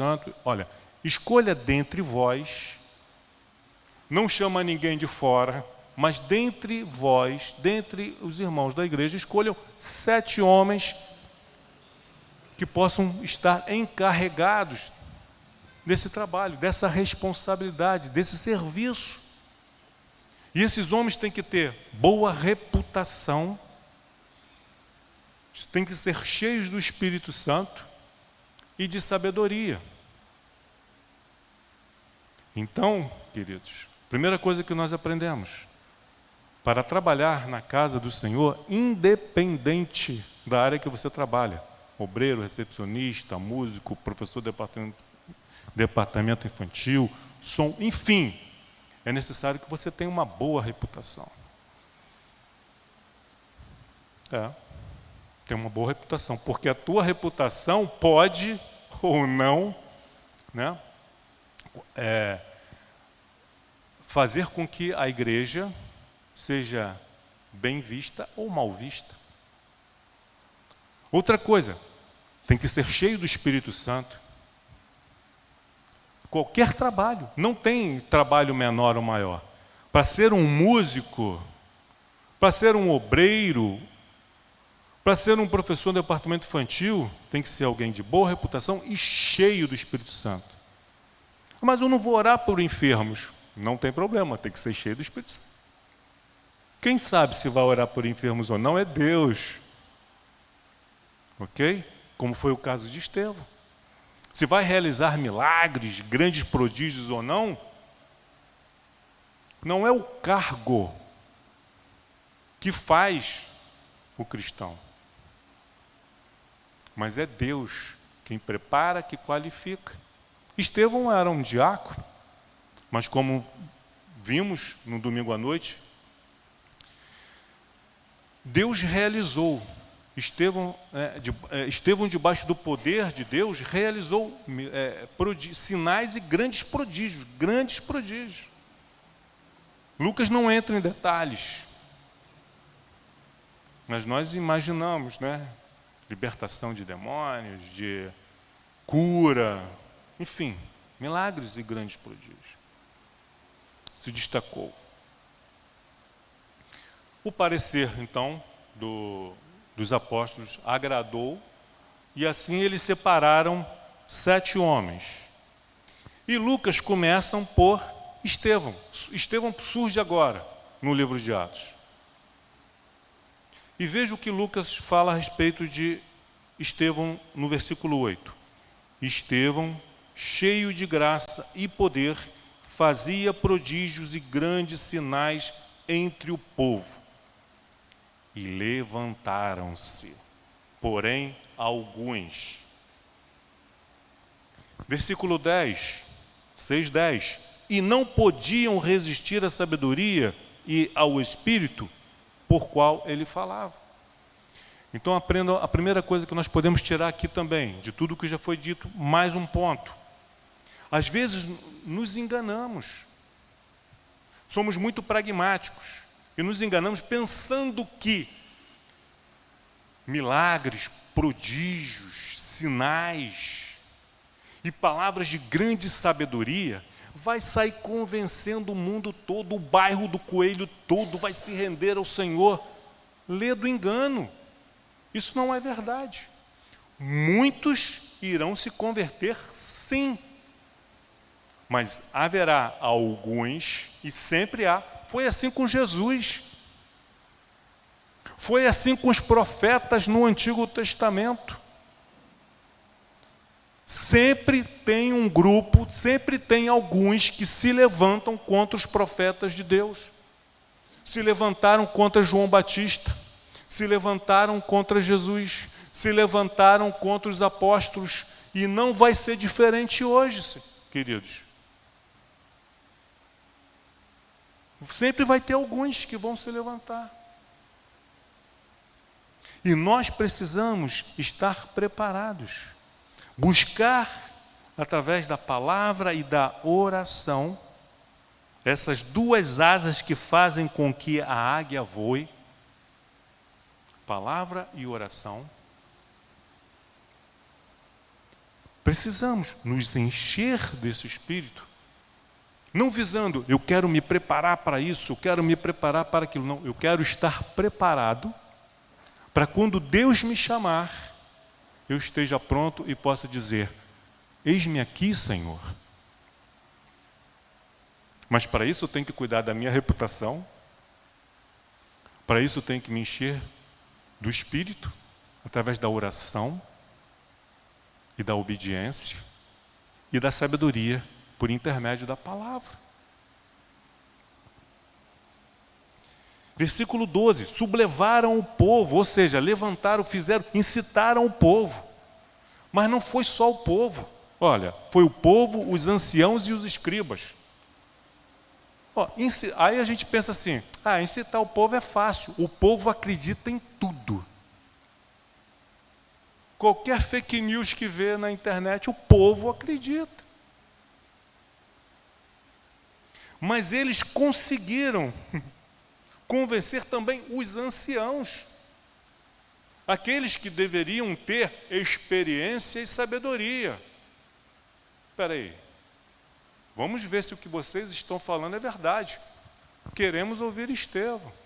Santo, olha, escolha dentre vós, não chama ninguém de fora, mas dentre vós, dentre os irmãos da igreja, escolham 7 homens que possam estar encarregados desse trabalho, dessa responsabilidade, desse serviço. E esses homens têm que ter boa reputação, têm que ser cheios do Espírito Santo e de sabedoria. Então, queridos, primeira coisa que nós aprendemos, para trabalhar na casa do Senhor, independente da área que você trabalha, obreiro, recepcionista, músico, professor de departamento infantil, som, enfim, é necessário que você tenha uma boa reputação. Tem uma boa reputação, porque a tua reputação pode ou não, né, fazer com que a igreja seja bem vista ou mal vista. Outra coisa, tem que ser cheio do Espírito Santo. Qualquer trabalho, não tem trabalho menor ou maior. Para ser um músico, para ser um obreiro, para ser um professor do departamento infantil, tem que ser alguém de boa reputação e cheio do Espírito Santo. Mas eu não vou orar por enfermos. Não tem problema, tem que ser cheio do Espírito Santo. Quem sabe se vai orar por enfermos ou não é Deus. Ok? Como foi o caso de Estevão. Se vai realizar milagres, grandes prodígios ou não, não é o cargo que faz o cristão, mas é Deus quem prepara, que qualifica. Estevão era um diácono, mas como vimos no domingo à noite, Deus realizou. Estevão, debaixo do poder de Deus, realizou sinais e grandes prodígios, Lucas não entra em detalhes, mas nós imaginamos, né? Libertação de demônios, de cura, enfim, milagres e grandes prodígios. Se destacou. O parecer, então, dos apóstolos agradou, e assim eles separaram 7 homens. E Lucas começa por Estevão. Estevão surge agora no livro de Atos. E veja o que Lucas fala a respeito de Estevão no versículo 8. Estevão, cheio de graça e poder, fazia prodígios e grandes sinais entre o povo. E levantaram-se, porém, alguns. Versículo 10, 6:10. E não podiam resistir à sabedoria e ao Espírito por qual ele falava. Então aprendam a primeira coisa que nós podemos tirar aqui também, de tudo que já foi dito, mais um ponto. Às vezes nos enganamos. Somos muito pragmáticos. E nos enganamos pensando que milagres, prodígios, sinais e palavras de grande sabedoria vai sair convencendo o mundo todo, o bairro do Coelho todo vai se render ao Senhor. Lê do engano. Isso não é verdade. Muitos irão se converter, sim. Mas haverá alguns, e sempre há. Foi assim com Jesus. Foi assim com os profetas no Antigo Testamento. Sempre tem um grupo, sempre tem alguns que se levantam contra os profetas de Deus. Se levantaram contra João Batista, se levantaram contra Jesus, se levantaram contra os apóstolos, e não vai ser diferente hoje, queridos. Sempre vai ter alguns que vão se levantar. E nós precisamos estar preparados. Buscar, através da palavra e da oração, essas duas asas que fazem com que a águia voe, palavra e oração, Precisamos nos encher desse Espírito, não visando, eu quero me preparar para isso, eu quero me preparar para aquilo. Não, eu quero estar preparado para quando Deus me chamar, eu esteja pronto e possa dizer, eis-me aqui, Senhor. Mas para isso eu tenho que cuidar da minha reputação, para isso eu tenho que me encher do Espírito, através da oração e da obediência e da sabedoria por intermédio da palavra. Versículo 12, sublevaram o povo, ou seja, levantaram, fizeram, incitaram o povo. Mas não foi só o povo, olha, foi o povo, os anciãos e os escribas. Aí a gente pensa assim, incitar o povo é fácil, o povo acredita em tudo. Qualquer fake news que vê na internet, o povo acredita. Mas eles conseguiram convencer também os anciãos, aqueles que deveriam ter experiência e sabedoria. Espera aí, vamos ver se o que vocês estão falando é verdade. Queremos ouvir Estevão.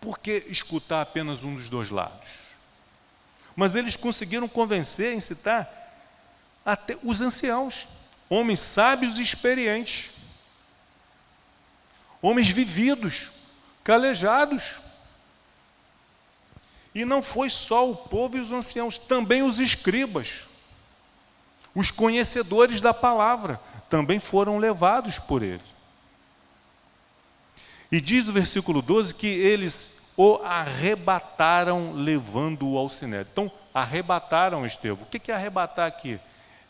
Por que escutar apenas um dos dois lados? Mas eles conseguiram convencer, incitar até os anciãos, homens sábios e experientes, homens vividos, calejados. E não foi só o povo e os anciãos, também os escribas, os conhecedores da palavra, também foram levados por ele. E diz o versículo 12 que eles o arrebataram levando-o ao sinédrio. Então, arrebataram Estevão. O que é arrebatar aqui?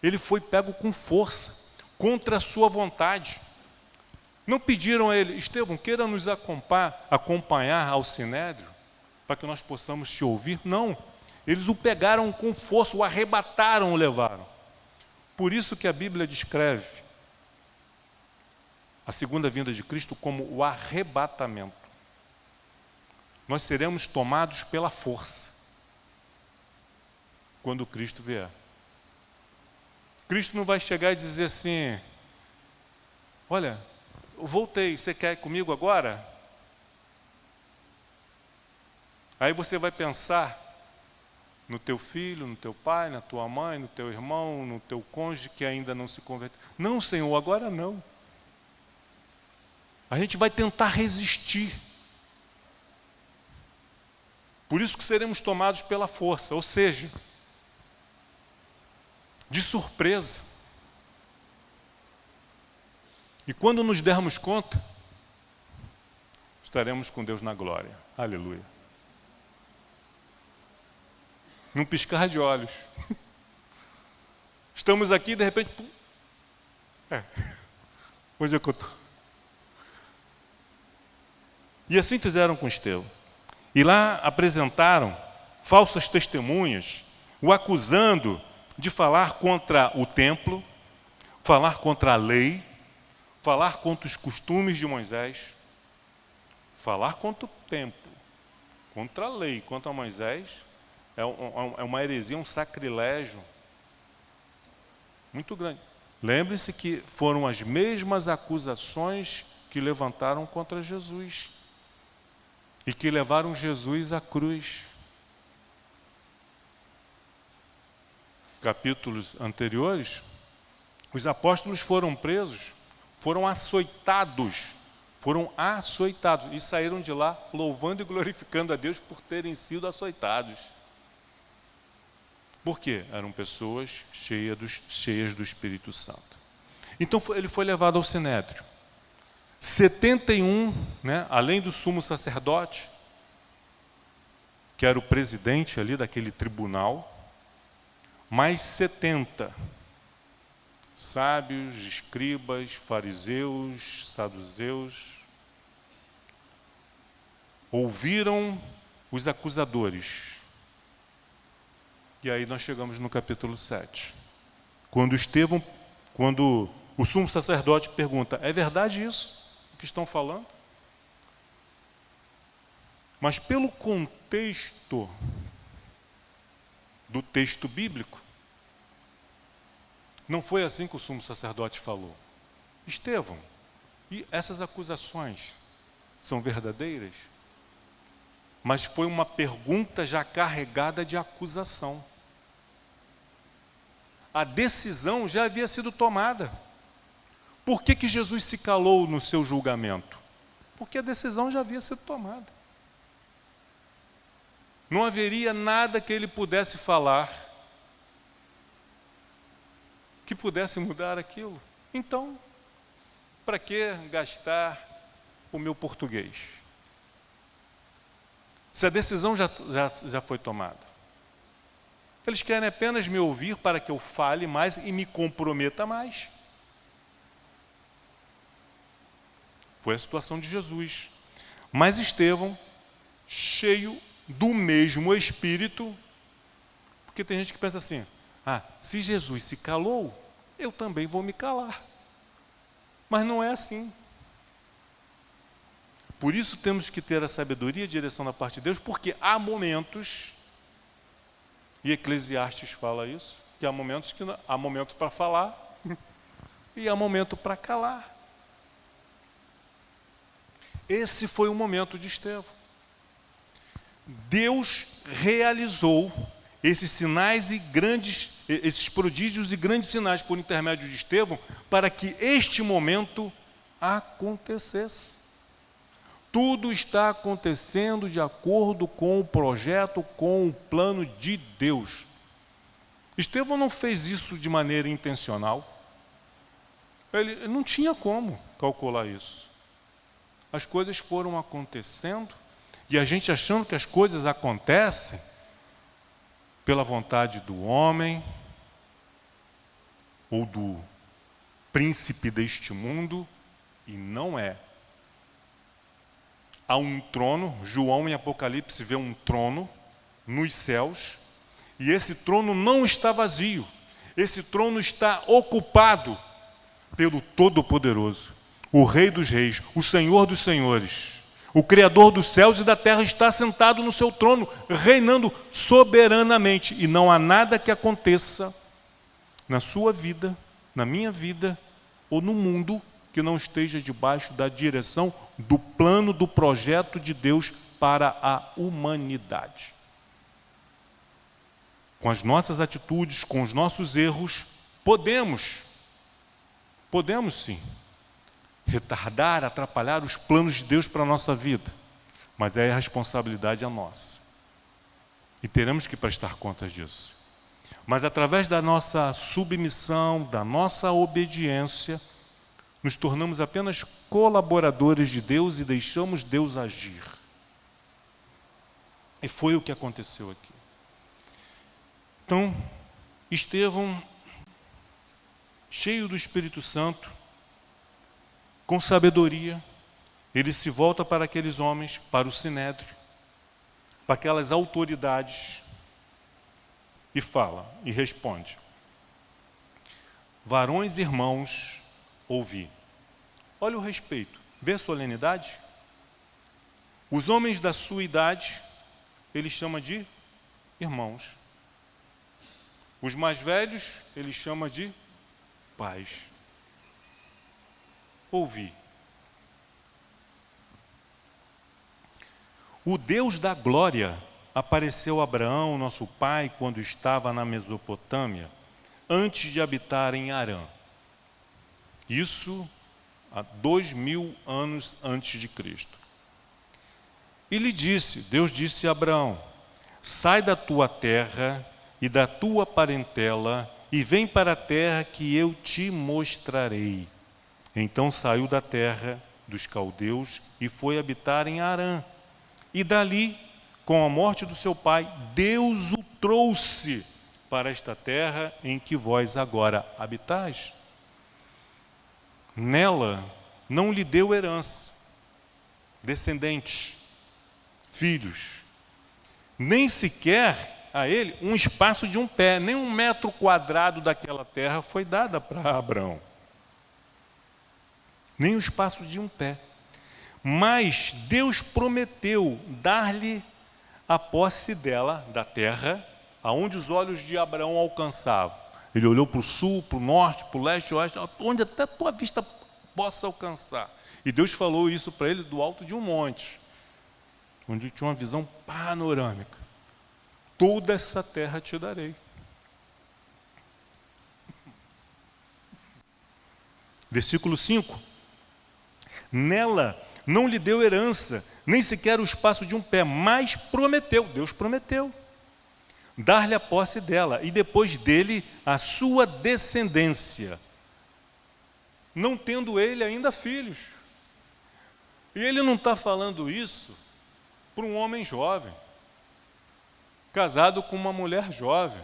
Ele foi pego com força, contra a sua vontade. Não pediram a ele, Estevão, queira nos acompanhar ao sinédrio, para que nós possamos te ouvir. Não, eles o pegaram com força, o arrebataram, o levaram. Por isso que a Bíblia descreve a segunda vinda de Cristo como o arrebatamento. Nós seremos tomados pela força quando Cristo vier. Cristo não vai chegar e dizer assim, olha, eu voltei, você quer ir comigo agora? Aí você vai pensar no teu filho, no teu pai, na tua mãe, no teu irmão, no teu cônjuge que ainda não se converteu. Não, Senhor, agora não. A gente vai tentar resistir. Por isso que seremos tomados pela força, ou seja, de surpresa. E quando nos dermos conta, estaremos com Deus na glória. Aleluia. Num piscar de olhos. Estamos aqui e de repente... Onde é que eu estou? E assim fizeram com Estevão. E lá apresentaram falsas testemunhas, o acusando de falar contra o templo, falar contra a lei, falar contra os costumes de Moisés, falar contra o templo, contra a lei, contra Moisés, é uma heresia, um sacrilégio muito grande. Lembre-se que foram as mesmas acusações que levantaram contra Jesus e que levaram Jesus à cruz. Capítulos anteriores, os apóstolos foram presos, foram açoitados e saíram de lá louvando e glorificando a Deus por terem sido açoitados. Por quê? Eram pessoas cheias do Espírito Santo. Então ele foi levado ao sinédrio. 71, além do sumo sacerdote, que era o presidente ali daquele tribunal, mais 70 sábios, escribas, fariseus, saduceus, ouviram os acusadores. E aí nós chegamos no capítulo 7. Quando o sumo sacerdote pergunta, é verdade isso que estão falando? Mas pelo contexto do texto bíblico. Não foi assim que o sumo sacerdote falou. Estevão, e essas acusações são verdadeiras? Mas foi uma pergunta já carregada de acusação. A decisão já havia sido tomada. Por que Jesus se calou no seu julgamento? Porque a decisão já havia sido tomada. Não haveria nada que ele pudesse falar que pudesse mudar aquilo. Então, para que gastar o meu português? Se a decisão já foi tomada. Eles querem apenas me ouvir para que eu fale mais e me comprometa mais. Foi a situação de Jesus. Mas Estevão, cheio do mesmo Espírito, porque tem gente que pensa assim, se Jesus se calou, eu também vou me calar. Mas não é assim. Por isso temos que ter a sabedoria e a direção da parte de Deus, porque há momentos, e Eclesiastes fala isso, que há momentos para falar e há momento para calar. Esse foi o momento de Estevão. Deus realizou esses sinais e esses prodígios e grandes sinais por intermédio de Estevão, para que este momento acontecesse. Tudo está acontecendo de acordo com o projeto, com o plano de Deus. Estevão não fez isso de maneira intencional. Ele não tinha como calcular isso. As coisas foram acontecendo e a gente achando que as coisas acontecem pela vontade do homem ou do príncipe deste mundo, e não é. Há um trono, João em Apocalipse vê um trono nos céus, e esse trono não está vazio, esse trono está ocupado pelo Todo-Poderoso, o Rei dos Reis, o Senhor dos Senhores. O Criador dos céus e da terra está sentado no seu trono, reinando soberanamente, e não há nada que aconteça na sua vida, na minha vida ou no mundo que não esteja debaixo da direção do plano, do projeto de Deus para a humanidade. Com as nossas atitudes, com os nossos erros, podemos sim, retardar, atrapalhar os planos de Deus para a nossa vida, mas a responsabilidade é nossa. E teremos que prestar contas disso. Mas através da nossa submissão, da nossa obediência, nos tornamos apenas colaboradores de Deus e deixamos Deus agir. E foi o que aconteceu aqui. Então, Estevão, cheio do Espírito Santo, com sabedoria, ele se volta para aqueles homens, para o Sinédrio, para aquelas autoridades, e fala, e responde: varões e irmãos, ouvi. Olha o respeito, vê a solenidade? Os homens da sua idade, ele chama de irmãos. Os mais velhos, ele chama de pais. Ouvi. O Deus da glória apareceu a Abraão, nosso pai, quando estava na Mesopotâmia, antes de habitar em Harã. Isso há 2000 anos antes de Cristo. E lhe disse, Deus disse a Abraão: sai da tua terra e da tua parentela e vem para a terra que eu te mostrarei. Então saiu da terra dos caldeus e foi habitar em Harã. E dali, com a morte do seu pai, Deus o trouxe para esta terra em que vós agora habitais. Nela não lhe deu herança, descendentes, filhos, nem sequer a ele um espaço de um pé, nem 1 metro quadrado daquela terra foi dada para Abraão. Nem o espaço de um pé. Mas Deus prometeu dar-lhe a posse dela, da terra, aonde os olhos de Abraão alcançavam. Ele olhou para o sul, para o norte, para o leste, oeste, onde até a tua vista possa alcançar. E Deus falou isso para ele do alto de um monte, onde tinha uma visão panorâmica. Toda essa terra te darei. Versículo 5. Nela não lhe deu herança, nem sequer o espaço de um pé, mas prometeu, Deus prometeu, dar-lhe a posse dela, e depois dele a sua descendência, não tendo ele ainda filhos. E ele não está falando isso para um homem jovem, casado com uma mulher jovem.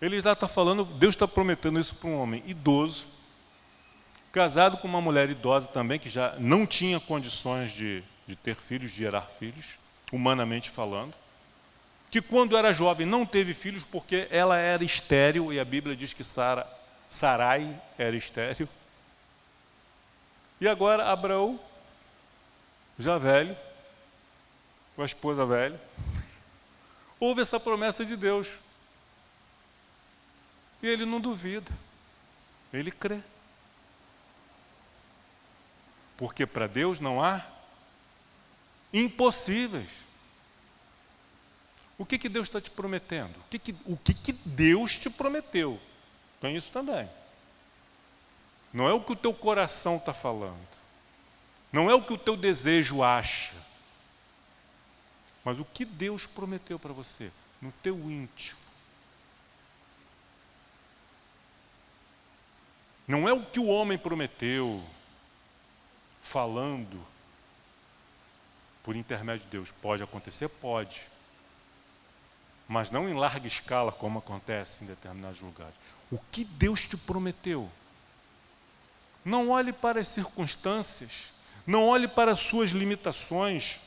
Ele já está falando, Deus está prometendo isso para um homem idoso, casado com uma mulher idosa também, que já não tinha condições de ter filhos, de gerar filhos, humanamente falando, que quando era jovem não teve filhos porque ela era estéril, e a Bíblia diz que Sarai era estéril. E agora Abraão, já velho, com a esposa velha, ouve essa promessa de Deus. E ele não duvida, ele crê. Porque para Deus não há impossíveis. O que Deus está te prometendo? O que Deus te prometeu? Tem isso também. Não é o que o teu coração está falando. Não é o que o teu desejo acha. Mas o que Deus prometeu para você? No teu íntimo. Não é o que o homem prometeu, falando por intermédio de Deus. Pode acontecer? Pode. Mas não em larga escala, como acontece em determinados lugares. O que Deus te prometeu? Não olhe para as circunstâncias, não olhe para as suas limitações,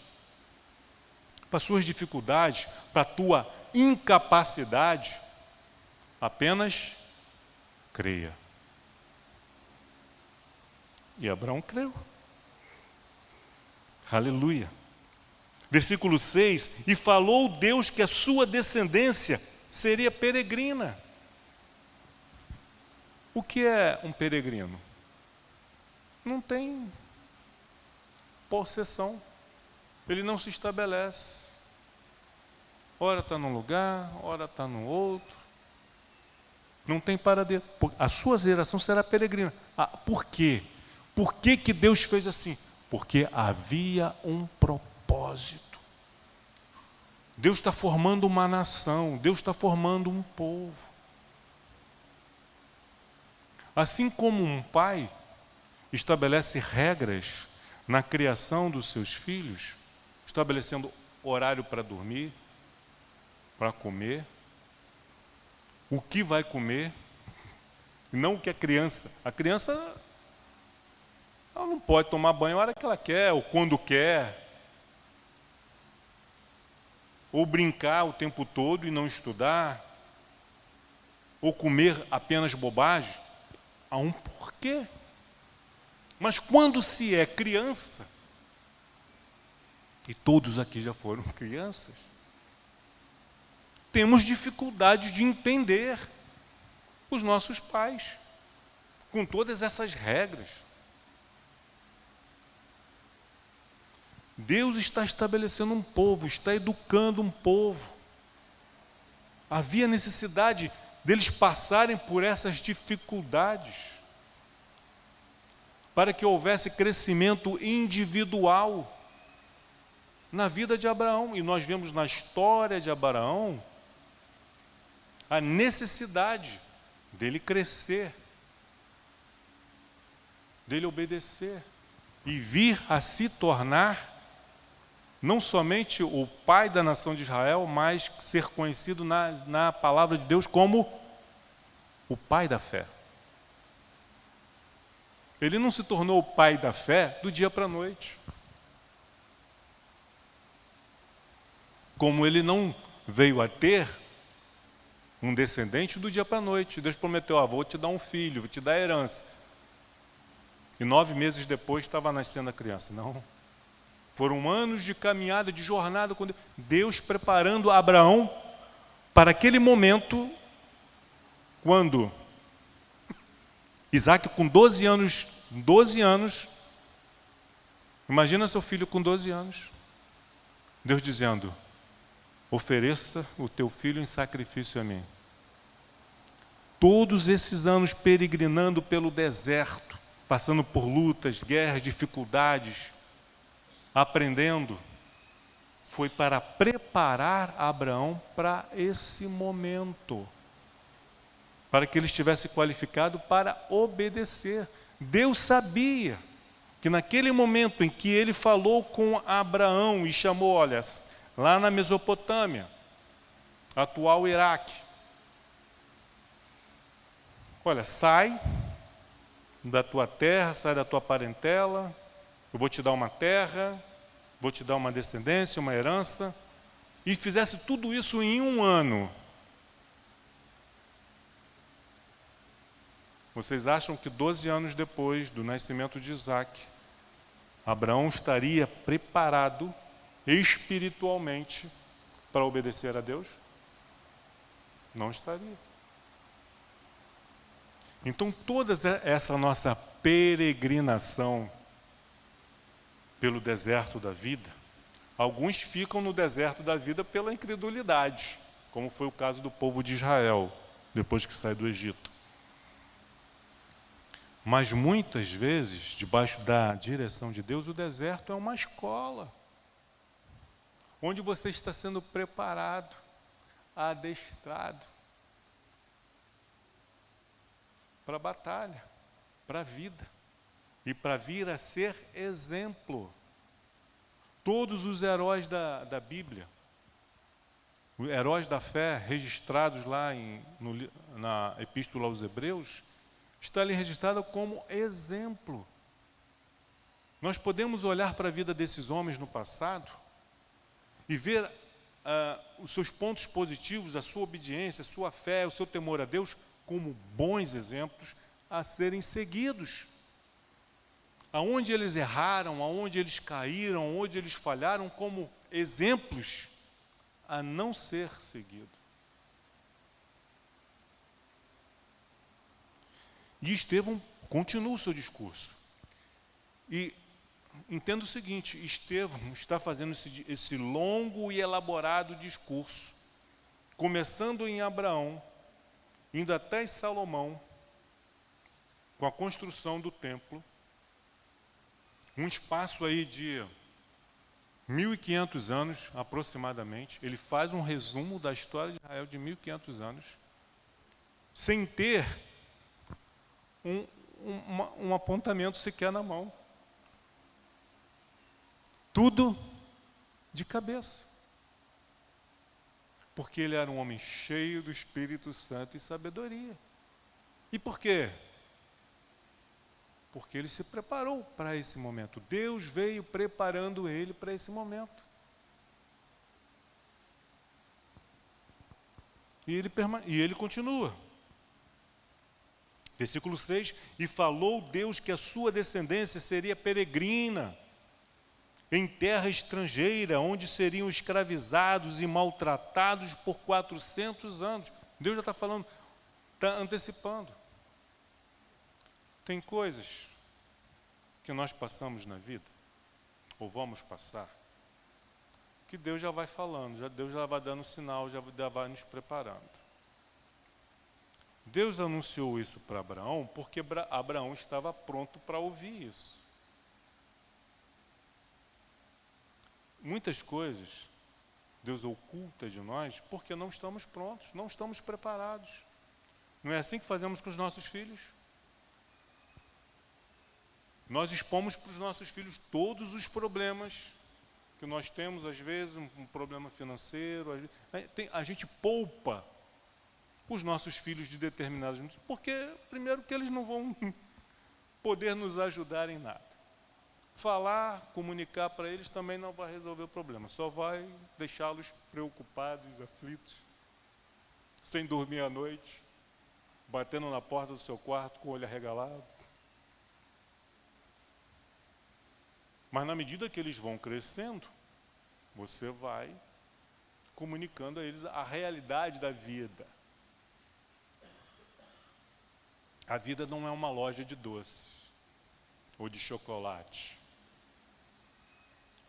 para as suas dificuldades, para a tua incapacidade. Apenas creia. E Abraão creu. Aleluia. Versículo 6, e falou Deus que a sua descendência seria peregrina. O que é um peregrino? Não tem possessão. Ele não se estabelece. Ora está num lugar, ora está no outro. Não tem paradeiro. A sua geração será peregrina. Por quê? Por que Deus fez assim? Porque havia um propósito. Deus está formando uma nação, Deus está formando um povo. Assim como um pai estabelece regras na criação dos seus filhos, estabelecendo horário para dormir, para comer, o que vai comer, e não o que a criança ela não pode tomar banho a hora que ela quer, ou quando quer, ou brincar o tempo todo e não estudar, ou comer apenas bobagem. Há um porquê. Mas quando se é criança, e todos aqui já foram crianças, temos dificuldade de entender os nossos pais, com todas essas regras. Deus está estabelecendo um povo, está educando um povo. Havia necessidade deles passarem por essas dificuldades, para que houvesse crescimento individual na vida de Abraão. E nós vemos na história de Abraão a necessidade dele crescer, dele obedecer e vir a se tornar não somente o pai da nação de Israel, mas ser conhecido na palavra de Deus como o pai da fé. Ele não se tornou o pai da fé do dia para a noite. Como ele não veio a ter um descendente do dia para a noite. Deus prometeu, vou te dar um filho, vou te dar herança. E 9 meses depois estava nascendo a criança. Não. Foram anos de caminhada, de jornada com Deus preparando Abraão para aquele momento, quando Isaac com 12 anos, imagina seu filho com 12 anos, Deus dizendo: ofereça o teu filho em sacrifício a mim. Todos esses anos peregrinando pelo deserto, passando por lutas, guerras, dificuldades, aprendendo, foi para preparar Abraão para esse momento, para que ele estivesse qualificado para obedecer. Deus sabia que naquele momento em que ele falou com Abraão e chamou, olha, lá na Mesopotâmia, atual Iraque, olha, sai da tua terra, sai da tua parentela, eu vou te dar uma terra, vou te dar uma descendência, uma herança, e fizesse tudo isso em 1 ano. Vocês acham que 12 anos depois do nascimento de Isaac, Abraão estaria preparado espiritualmente para obedecer a Deus? Não estaria. Então, toda essa nossa peregrinação pelo deserto da vida, alguns ficam no deserto da vida pela incredulidade, como foi o caso do povo de Israel, depois que sai do Egito. Mas muitas vezes, debaixo da direção de Deus, o deserto é uma escola, onde você está sendo preparado, adestrado para a batalha, para a vida e para vir a ser exemplo. Todos os heróis da Bíblia, os heróis da fé registrados lá na Epístola aos Hebreus, está ali registrado como exemplo. Nós podemos olhar para a vida desses homens no passado e ver os seus pontos positivos, a sua obediência, a sua fé, o seu temor a Deus, como bons exemplos a serem seguidos. Aonde eles erraram, aonde eles caíram, aonde eles falharam, como exemplos a não ser seguido. E Estevão continua o seu discurso. E entenda o seguinte, Estevão está fazendo esse longo e elaborado discurso, começando em Abraão, indo até Salomão, com a construção do templo, um espaço aí de 1.500 anos, aproximadamente. Ele faz um resumo da história de Israel de 1.500 anos, sem ter um apontamento sequer na mão. Tudo de cabeça. Porque ele era um homem cheio do Espírito Santo e sabedoria. E por quê? Porque ele se preparou para esse momento. Deus veio preparando ele para esse momento. E ele continua. Versículo 6, e falou Deus que a sua descendência seria peregrina, em terra estrangeira, onde seriam escravizados e maltratados por 400 anos. Deus já está falando, está antecipando. Tem coisas que nós passamos na vida, ou vamos passar, que Deus já vai falando, Deus já vai dando sinal, já vai nos preparando. Deus anunciou isso para Abraão porque Abraão estava pronto para ouvir isso. Muitas coisas Deus oculta de nós porque não estamos prontos, não estamos preparados. Não é assim que fazemos com os nossos filhos? Nós expomos para os nossos filhos todos os problemas que nós temos, às vezes, um problema financeiro. A gente poupa os nossos filhos de determinados... Porque, primeiro, que eles não vão poder nos ajudar em nada. Falar, comunicar para eles também não vai resolver o problema. Só vai deixá-los preocupados, aflitos, sem dormir à noite, batendo na porta do seu quarto com o olho arregalado. Mas na medida que eles vão crescendo, você vai comunicando a eles a realidade da vida. A vida não é uma loja de doces ou de chocolate.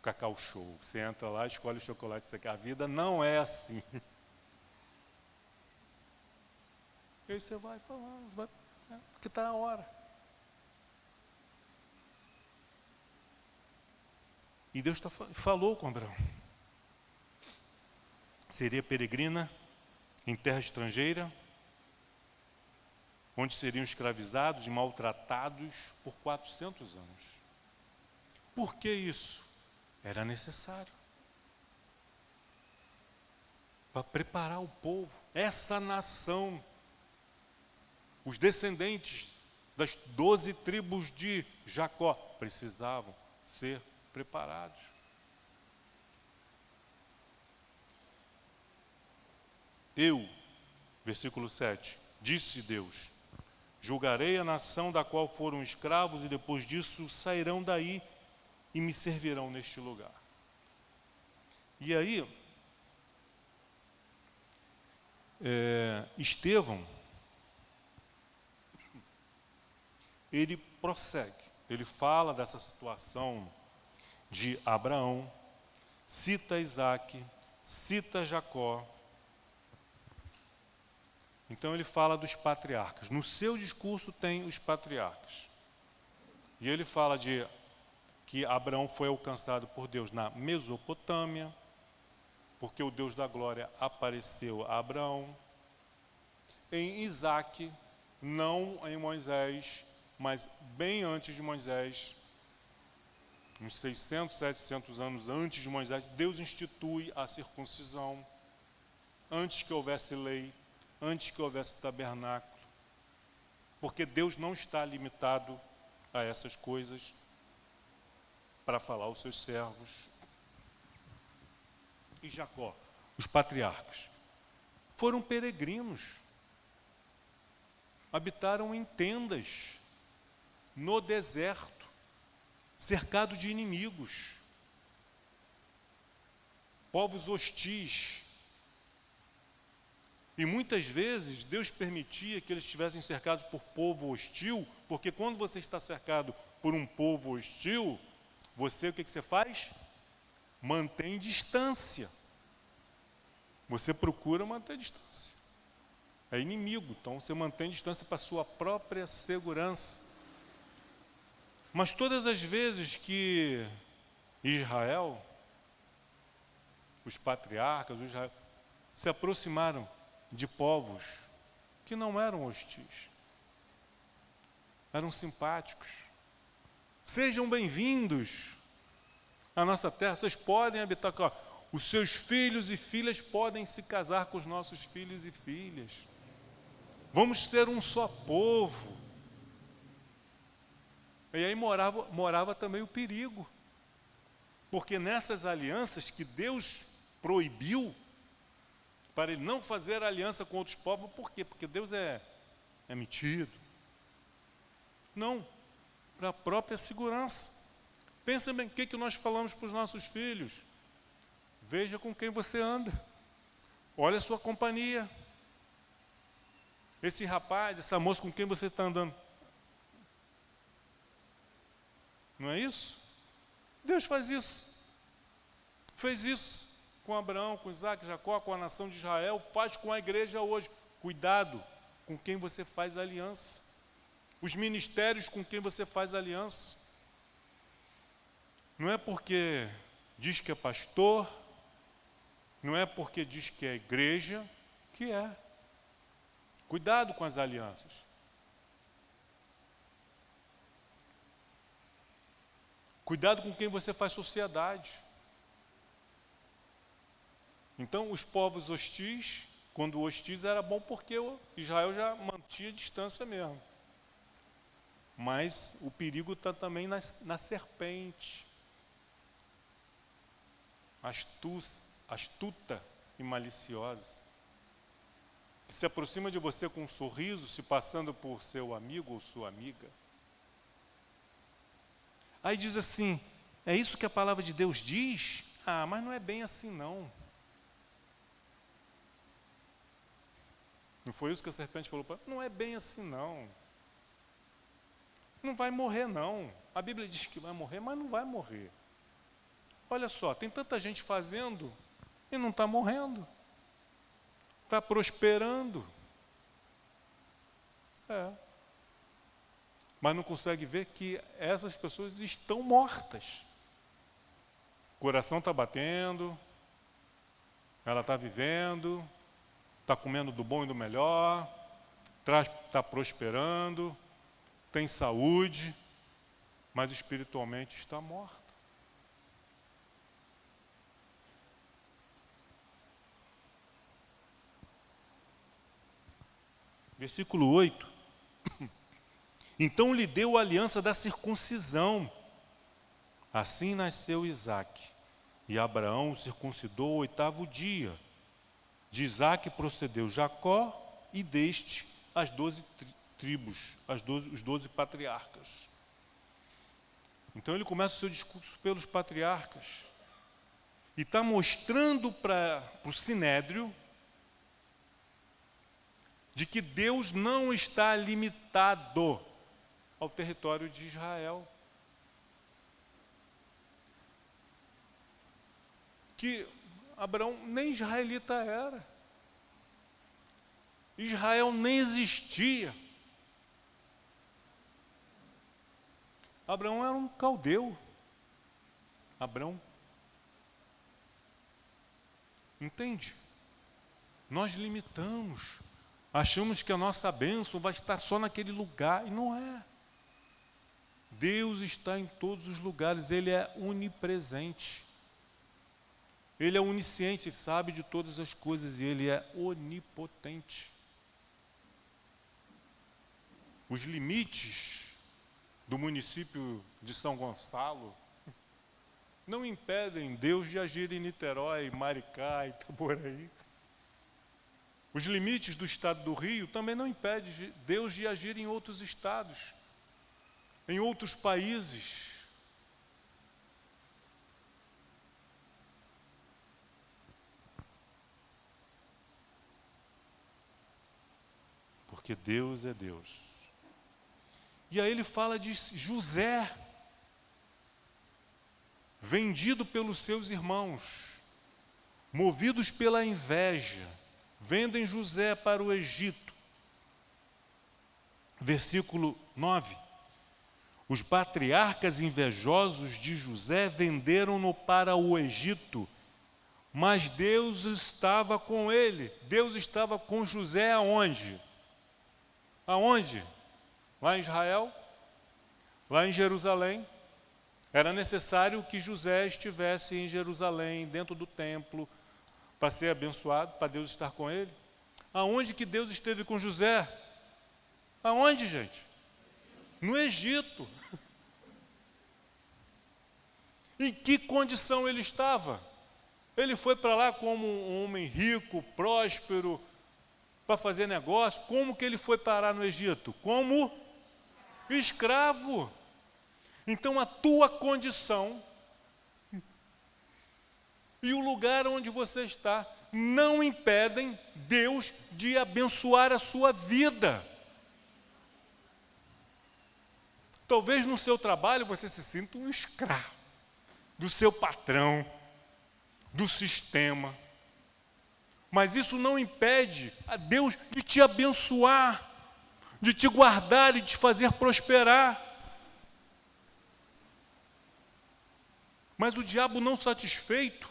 Cacau Show. Você entra lá, escolhe o chocolate que você quer. A vida não é assim. E aí você vai falando, porque está na hora. E Deus falou com Abraão. Seria peregrina em terra estrangeira, onde seriam escravizados e maltratados por 400 anos. Por que isso? Era necessário. Para preparar o povo, essa nação, os descendentes das 12 tribos de Jacó, precisavam ser preparados. Versículo 7, disse Deus, julgarei a nação da qual foram escravos e depois disso sairão daí e me servirão neste lugar. E aí, Estevão, ele prossegue, ele fala dessa situação de Abraão, cita Isaac, cita Jacó. Então ele fala dos patriarcas. No seu discurso tem os patriarcas. E ele fala de que Abraão foi alcançado por Deus na Mesopotâmia, porque o Deus da glória apareceu a Abraão. Em Isaac, não em Moisés, mas bem antes de Moisés, uns 600, 700 anos antes de Moisés, Deus institui a circuncisão, antes que houvesse lei, antes que houvesse tabernáculo, porque Deus não está limitado a essas coisas para falar aos seus servos. E Jacó, os patriarcas, foram peregrinos, habitaram em tendas, no deserto, cercado de inimigos, povos hostis. E muitas vezes Deus permitia que eles estivessem cercados por povo hostil, porque quando você está cercado por um povo hostil, você, o que você faz? Mantém distância. Você procura manter distância. É inimigo, então você mantém distância para a sua própria segurança. Mas todas as vezes que Israel, os patriarcas, Israel, se aproximaram de povos que não eram hostis, eram simpáticos. Sejam bem-vindos à nossa terra, vocês podem habitar aqui. Os seus filhos e filhas podem se casar com os nossos filhos e filhas. Vamos ser um só povo. E aí morava também o perigo, porque nessas alianças que Deus proibiu, para ele não fazer aliança com outros povos, por quê? Porque Deus é metido? Não, para a própria segurança. Pensa bem, o que nós falamos para os nossos filhos? Veja com quem você anda, olha a sua companhia. Esse rapaz, essa moça com quem você está andando, não é isso? Deus faz isso. Fez isso com Abraão, com Isaac, Jacó, com a nação de Israel. Faz com a igreja hoje. Cuidado com quem você faz aliança. Os ministérios com quem você faz aliança. Não é porque diz que é pastor, não é porque diz que é igreja, que é. Cuidado com as alianças. Cuidado com quem você faz sociedade. Então, os povos hostis, quando hostis era bom porque Israel já mantinha distância mesmo. Mas o perigo está também na serpente. Astuta e maliciosa. Que se aproxima de você com um sorriso, se passando por seu amigo ou sua amiga. Aí diz assim, é isso que a palavra de Deus diz? Ah, mas não é bem assim não. Não foi isso que a serpente falou para ele? Não é bem assim, não. Não vai morrer, não. A Bíblia diz que vai morrer, mas não vai morrer. Olha só, tem tanta gente fazendo e não está morrendo. Está prosperando. Mas não consegue ver que essas pessoas estão mortas. O coração está batendo, ela está vivendo, está comendo do bom e do melhor, está prosperando, tem saúde, mas espiritualmente está morta. Versículo 8. Então lhe deu a aliança da circuncisão. Assim nasceu Isaque. E Abraão o circuncidou ao 8º dia. De Isaque procedeu Jacó, e deste as 12 tribos, os 12 patriarcas. Então ele começa o seu discurso pelos patriarcas. E está mostrando para o Sinédrio de que Deus não está limitado ao território de Israel. Que Abraão nem israelita era. Israel nem existia. Abraão era um caldeu. Abrão. Entende? Nós limitamos. Achamos que a nossa bênção vai estar só naquele lugar, e não é. Deus está em todos os lugares, Ele é onipresente. Ele é onisciente, sabe de todas as coisas, e Ele é onipotente. Os limites do município de São Gonçalo não impedem Deus de agir em Niterói, Maricá, Itaboraí. Os limites do estado do Rio também não impedem Deus de agir em outros estados, em outros países. Porque Deus é Deus. E aí ele fala de José, vendido pelos seus irmãos, movidos pela inveja, vendem José para o Egito. Versículo 9. Os patriarcas invejosos de José venderam-no para o Egito, mas Deus estava com ele. Deus estava com José aonde? Aonde? Lá em Israel? Lá em Jerusalém? Era necessário que José estivesse em Jerusalém, dentro do templo, para ser abençoado, para Deus estar com ele. Aonde que Deus esteve com José? Aonde, gente? No Egito. Em que condição ele estava? Ele foi para lá como um homem rico, próspero, para fazer negócio. Como que ele foi parar no Egito? Como escravo. Então a tua condição e o lugar onde você está não impedem Deus de abençoar a sua vida. Talvez no seu trabalho você se sinta um escravo do seu patrão, do sistema. Mas isso não impede a Deus de te abençoar, de te guardar e de te fazer prosperar. Mas o diabo, não satisfeito,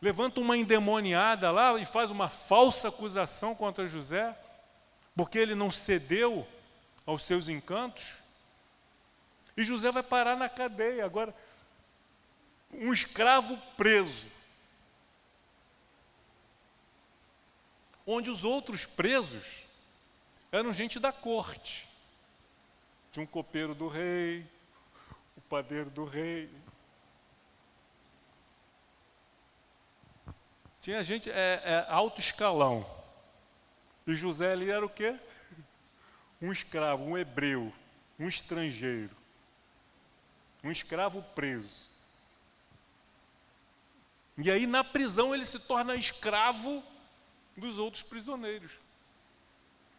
levanta uma endemoniada lá e faz uma falsa acusação contra José, porque ele não cedeu aos seus encantos. E José vai parar na cadeia. Agora, um escravo preso, onde os outros presos eram gente da corte. Tinha um copeiro do rei, o padeiro do rei. Tinha gente alto escalão. E José ali era o quê? Um escravo, um hebreu, um estrangeiro. Um escravo preso. E aí na prisão ele se torna escravo dos outros prisioneiros.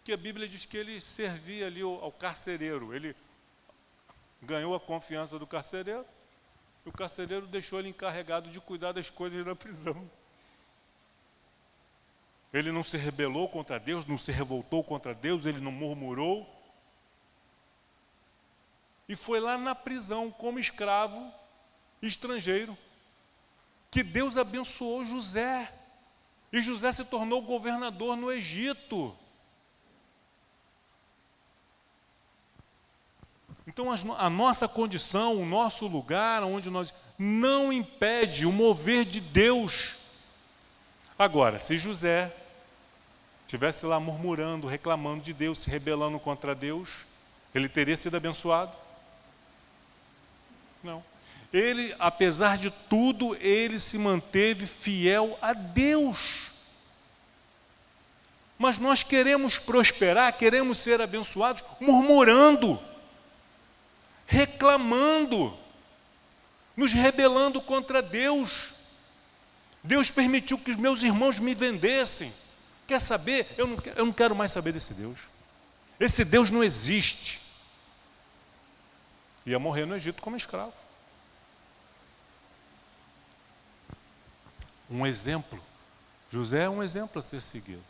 Que a Bíblia diz que ele servia ali ao carcereiro. Ele ganhou a confiança do carcereiro, e o carcereiro deixou ele encarregado de cuidar das coisas da prisão. Ele não se rebelou contra Deus, não se revoltou contra Deus, ele não murmurou. E foi lá na prisão, como escravo, estrangeiro, que Deus abençoou José. E José se tornou governador no Egito. Então a nossa condição, o nosso lugar, onde nós, não impede o mover de Deus. Agora, se José estivesse lá murmurando, reclamando de Deus, se rebelando contra Deus, ele teria sido abençoado? Não. Ele, apesar de tudo, ele se manteve fiel a Deus. Mas nós queremos prosperar, queremos ser abençoados, murmurando, reclamando, nos rebelando contra Deus. Deus permitiu que os meus irmãos me vendessem. Quer saber? Eu não quero mais saber desse Deus. Esse Deus não existe. Ia morrer no Egito como escravo. Um exemplo. José é um exemplo a ser seguido.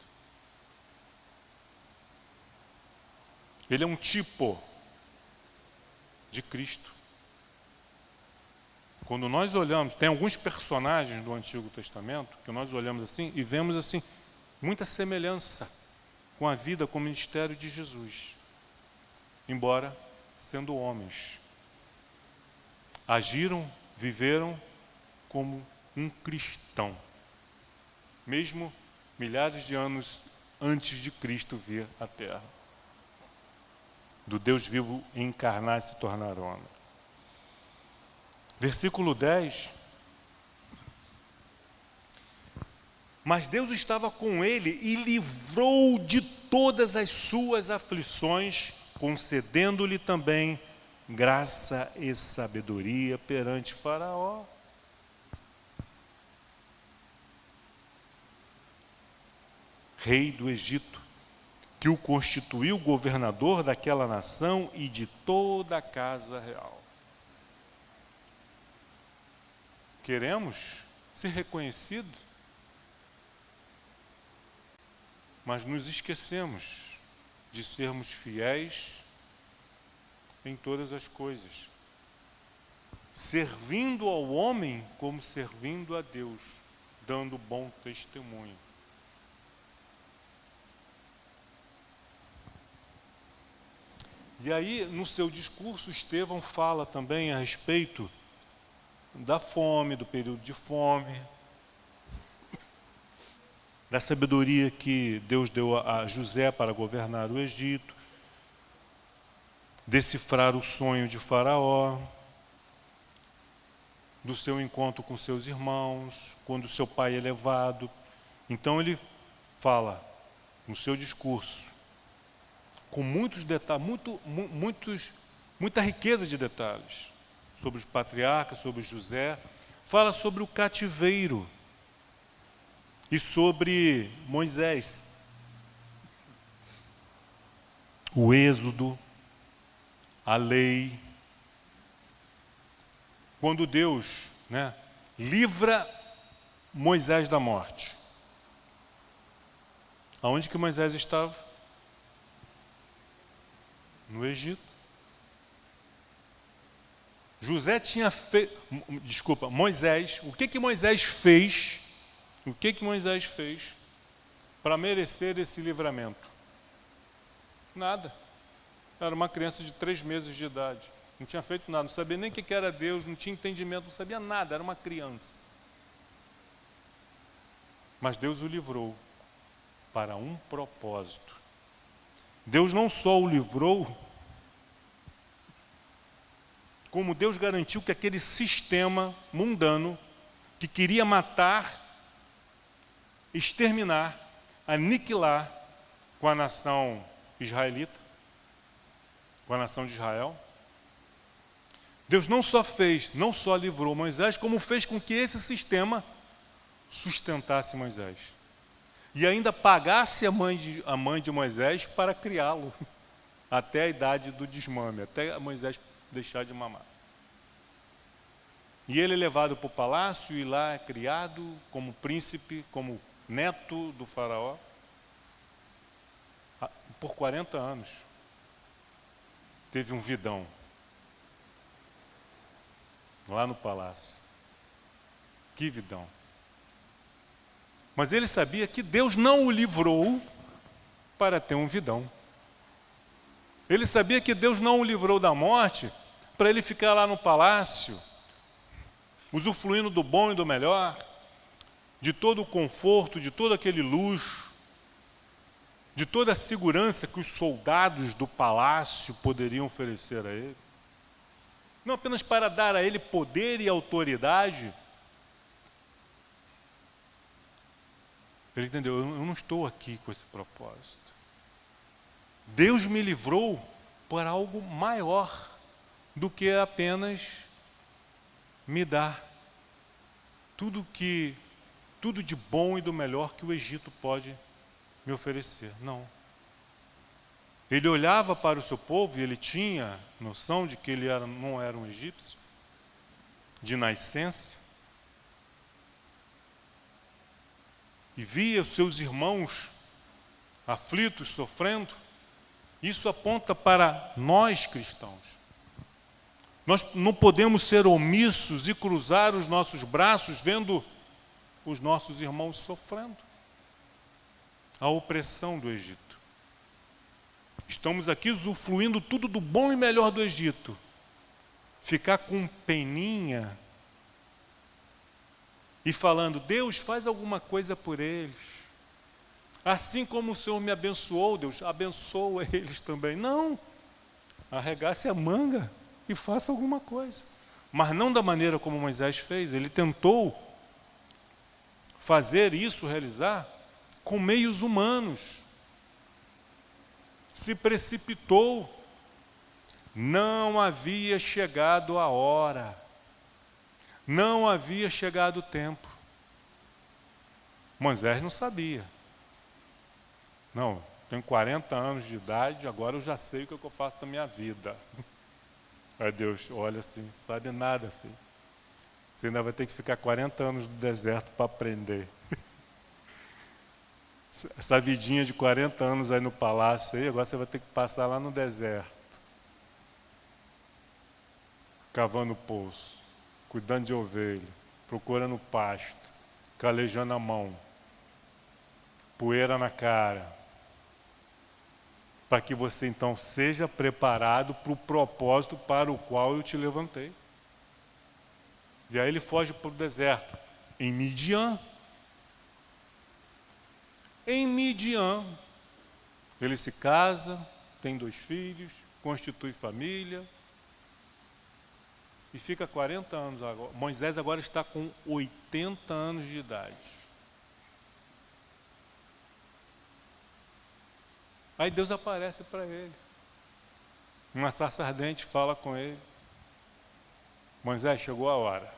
Ele é um tipo de Cristo. Quando nós olhamos, tem alguns personagens do Antigo Testamento que nós olhamos assim e vemos assim muita semelhança com a vida, com o ministério de Jesus, embora sendo homens. Agiram, viveram como um cristão, mesmo milhares de anos antes de Cristo vir à Terra, do Deus vivo encarnar e se tornar homem. Versículo 10. Mas Deus estava com ele e livrou de todas as suas aflições, concedendo-lhe também graça e sabedoria perante Faraó. Rei do Egito, que o constituiu governador daquela nação e de toda a casa real. Queremos ser reconhecidos, mas nos esquecemos de sermos fiéis em todas as coisas, servindo ao homem como servindo a Deus, dando bom testemunho. E aí, no seu discurso, Estevão fala também a respeito da fome, do período de fome, da sabedoria que Deus deu a José para governar o Egito, decifrar o sonho de Faraó, do seu encontro com seus irmãos, quando seu pai é levado. Então ele fala no seu discurso, com muitos detalhes, muita riqueza de detalhes, sobre os patriarcas, sobre José, fala sobre o cativeiro e sobre Moisés, o êxodo, a lei. Quando Deus, livra Moisés da morte, aonde que Moisés estava? No Egito. Moisés, o que Moisés fez? O que Moisés fez para merecer esse livramento? Nada. Era uma criança de 3 meses de idade. Não tinha feito nada, não sabia nem o que era Deus, não tinha entendimento, não sabia nada, era uma criança. Mas Deus o livrou para um propósito. Deus não só o livrou, como Deus garantiu que aquele sistema mundano que queria matar, exterminar, aniquilar com a nação israelita, com a nação de Israel, Deus não só livrou Moisés, como fez com que esse sistema sustentasse Moisés. e ainda pagasse a mãe de Moisés para criá-lo, até a idade do desmame, até Moisés deixar de mamar. E ele é levado para o palácio e lá é criado como príncipe, como neto do faraó, por 40 anos. Teve um vidão lá no palácio. Que vidão. Mas ele sabia que Deus não o livrou para ter um vidão. Ele sabia que Deus não o livrou da morte para ele ficar lá no palácio, usufruindo do bom e do melhor, de todo o conforto, de todo aquele luxo, de toda a segurança que os soldados do palácio poderiam oferecer a ele. Não apenas para dar a ele poder e autoridade. Ele entendeu, eu não estou aqui com esse propósito. Deus me livrou para algo maior do que apenas me dar tudo de bom e do melhor que o Egito pode me oferecer. Não. Ele olhava para o seu povo e ele tinha noção de que ele não era um egípcio de nascença, e via os seus irmãos aflitos, sofrendo. Isso aponta para nós cristãos. Nós não podemos ser omissos e cruzar os nossos braços vendo os nossos irmãos sofrendo a opressão do Egito. Estamos aqui usufruindo tudo do bom e melhor do Egito. Ficar com peninha e falando, Deus, faz alguma coisa por eles. Assim como o Senhor me abençoou, Deus, abençoa eles também. Não, arregace a manga e faça alguma coisa. Mas não da maneira como Moisés fez. Ele tentou fazer isso, realizar, com meios humanos. Se precipitou. Não havia chegado a hora. Não havia chegado o tempo. Moisés não sabia. Não, tenho 40 anos de idade, agora eu já sei o que eu faço da minha vida. Aí Deus olha assim, sabe nada, filho. Você ainda vai ter que ficar 40 anos no deserto para aprender. Essa vidinha de 40 anos aí no palácio, aí, agora você vai ter que passar lá no deserto. Cavando poço, cuidando de ovelha, procurando pasto, calejando a mão, poeira na cara, para que você então seja preparado para o propósito para o qual eu te levantei. E aí ele foge para o deserto, em Midian. Em Midian, ele se casa, tem 2 filhos, constitui família, e fica 40 anos agora. Moisés agora está com 80 anos de idade. Aí Deus aparece para ele. Uma sarça ardente fala com ele. Moisés, chegou a hora.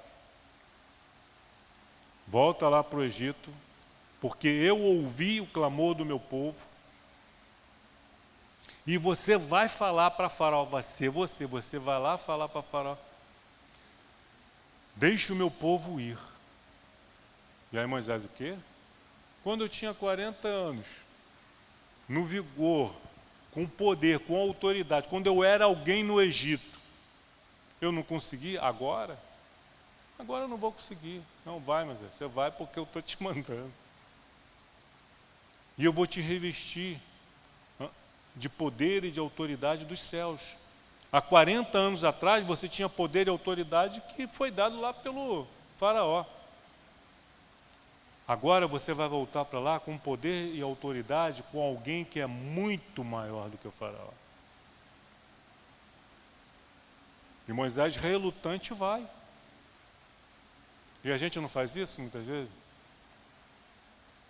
Volta lá para o Egito, porque eu ouvi o clamor do meu povo. E você vai falar para Faraó, você vai lá falar para Faraó. Deixe o meu povo ir. E aí Moisés, o quê? Quando eu tinha 40 anos, no vigor, com poder, com autoridade, quando eu era alguém no Egito, eu não consegui? Agora eu não vou conseguir. Não vai, Moisés, você vai porque eu estou te mandando. E eu vou te revestir de poder e de autoridade dos céus. Há 40 anos atrás, você tinha poder e autoridade que foi dado lá pelo Faraó. Agora você vai voltar para lá com poder e autoridade com alguém que é muito maior do que o Faraó. E Moisés, relutante, vai. E a gente não faz isso muitas vezes?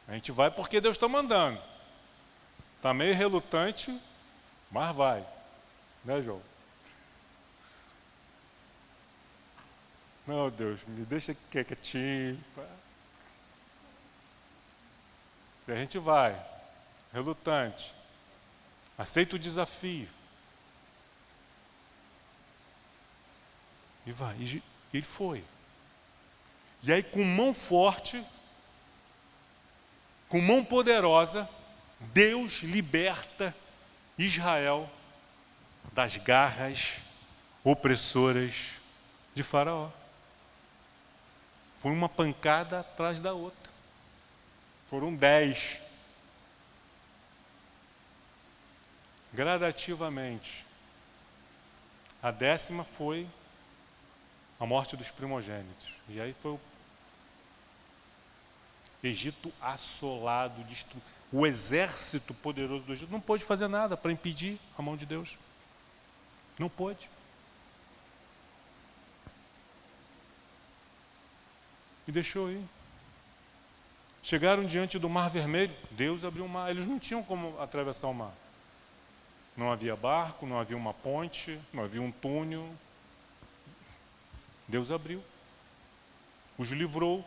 A gente vai porque Deus está mandando. Está meio relutante, mas vai. Né, João? Não, Deus, me deixa quietinho. a gente vai, relutante, aceita o desafio. E vai, e ele foi. E aí, com mão forte, com mão poderosa, Deus liberta Israel das garras opressoras de Faraó. Foi uma pancada atrás da outra. Foram 10. Gradativamente. A 10ª foi a morte dos primogênitos. E aí foi o Egito assolado, destruído. O exército poderoso do Egito não pôde fazer nada para impedir a mão de Deus. Não pôde. E deixou ir. Chegaram diante do Mar Vermelho, Deus abriu o mar. Eles não tinham como atravessar o mar. Não havia barco, não havia uma ponte, não havia um túnel. Deus abriu. Os livrou.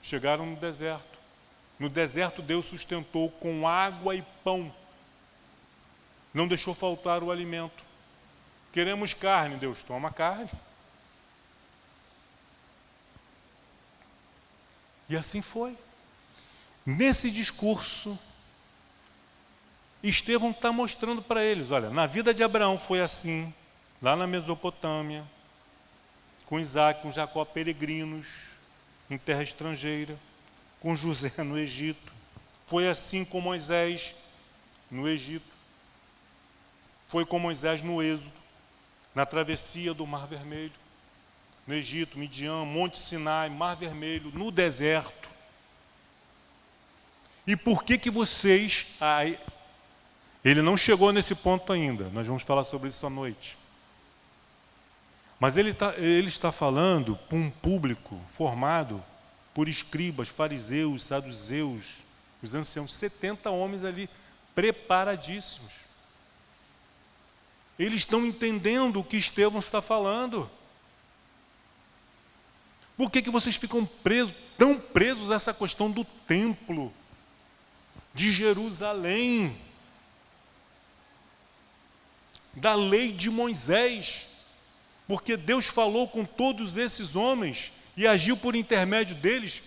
Chegaram no deserto. No deserto Deus sustentou com água e pão. Não deixou faltar o alimento. Queremos carne, Deus toma carne. E assim foi. Nesse discurso, Estevão está mostrando para eles, olha, na vida de Abraão foi assim, lá na Mesopotâmia, com Isaac, com Jacó, peregrinos em terra estrangeira, com José no Egito, foi assim com Moisés no Egito, foi com Moisés no Êxodo, na travessia do Mar Vermelho, no Egito, Midian, Monte Sinai, Mar Vermelho, no deserto. E por que vocês... ele não chegou nesse ponto ainda, nós vamos falar sobre isso à noite. Mas ele está falando para um público formado por escribas, fariseus, saduceus, os anciãos, 70 homens ali preparadíssimos. Eles estão entendendo o que Estevão está falando. Por que vocês ficam tão presos a essa questão do templo de Jerusalém, da lei de Moisés? Porque Deus falou com todos esses homens e agiu por intermédio deles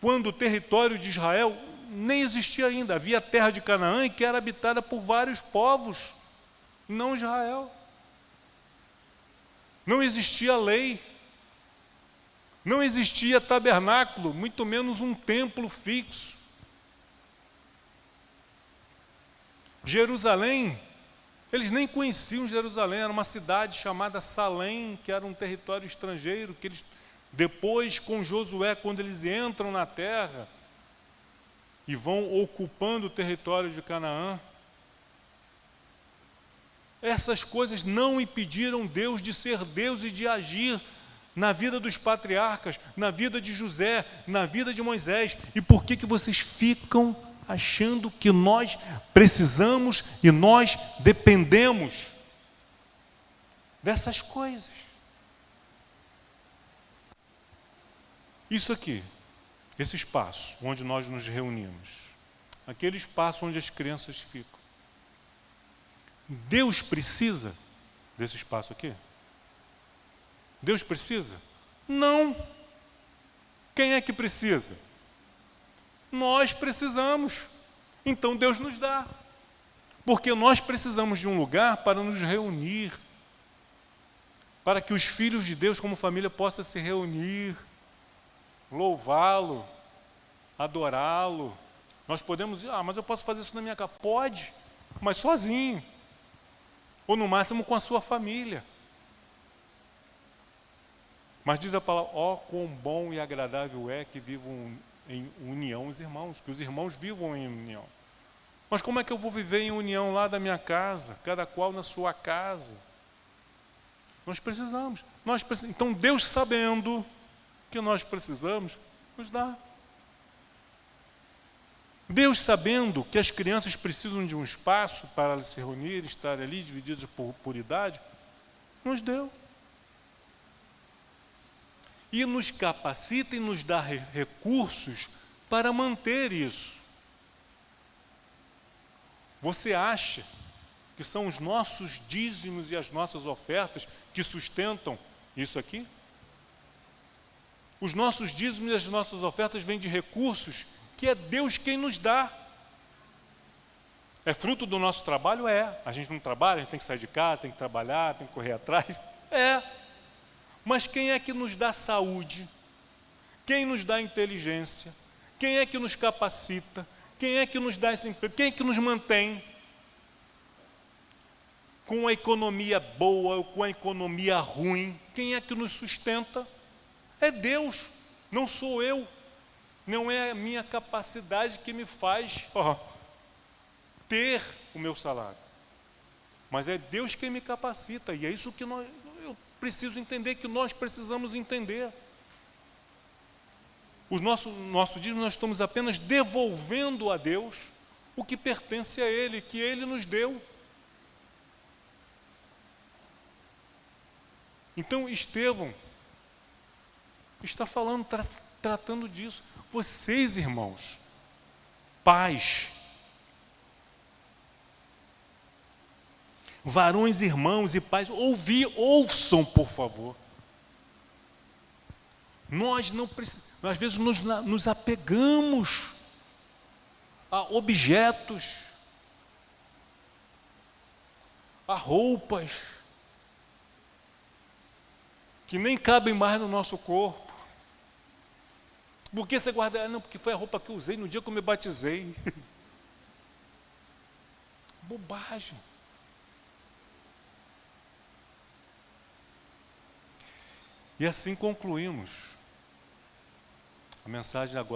quando o território de Israel nem existia ainda. Havia a terra de Canaã que era habitada por vários povos, não Israel. Não existia lei. Não existia tabernáculo, muito menos um templo fixo. Jerusalém, eles nem conheciam Jerusalém, era uma cidade chamada Salém, que era um território estrangeiro, que eles, depois com Josué, quando eles entram na terra e vão ocupando o território de Canaã, essas coisas não impediram Deus de ser Deus e de agir na vida dos patriarcas, na vida de José, na vida de Moisés. E por que vocês ficam achando que nós precisamos e nós dependemos dessas coisas? Isso aqui, esse espaço onde nós nos reunimos, aquele espaço onde as crianças ficam, Deus precisa desse espaço aqui? Deus precisa? Não. Quem é que precisa? Nós precisamos. Então Deus nos dá. Porque nós precisamos de um lugar para nos reunir, para que os filhos de Deus como família possam se reunir, louvá-lo, adorá-lo. Nós podemos dizer, mas eu posso fazer isso na minha casa. Pode, mas sozinho. Ou no máximo com a sua família. Mas diz a palavra, quão bom e agradável é que vivam em união os irmãos, que os irmãos vivam em união. Mas como é que eu vou viver em união lá da minha casa, cada qual na sua casa? Nós precisamos. Então Deus, sabendo que nós precisamos, nos dá. Deus, sabendo que as crianças precisam de um espaço para se reunir, estar ali divididas por idade, nos deu. E nos capacita e nos dá recursos para manter isso. Você acha que são os nossos dízimos e as nossas ofertas que sustentam isso aqui? Os nossos dízimos e as nossas ofertas vêm de recursos que é Deus quem nos dá. É fruto do nosso trabalho? É. A gente não trabalha, a gente tem que sair de casa, tem que trabalhar, tem que correr atrás. É. Mas quem é que nos dá saúde? Quem nos dá inteligência? Quem é que nos capacita? Quem é que nos dá esse emprego? Quem é que nos mantém? Com a economia boa ou com a economia ruim, quem é que nos sustenta? É Deus, não sou eu. Não é a minha capacidade que me faz ter o meu salário. Mas é Deus quem me capacita, e é isso que eu preciso entender, que nós precisamos entender. O nosso dízimo, nós estamos apenas devolvendo a Deus o que pertence a Ele, que Ele nos deu. Então, Estevão está falando, tratando disso. Vocês, irmãos, pais, varões, irmãos e pais, ouçam, por favor. Nós não precisamos, às vezes nos apegamos a objetos, a roupas, que nem cabem mais no nosso corpo. Por que você guarda? Não, porque foi a roupa que eu usei no dia que eu me batizei. Bobagem. E assim concluímos a mensagem agora.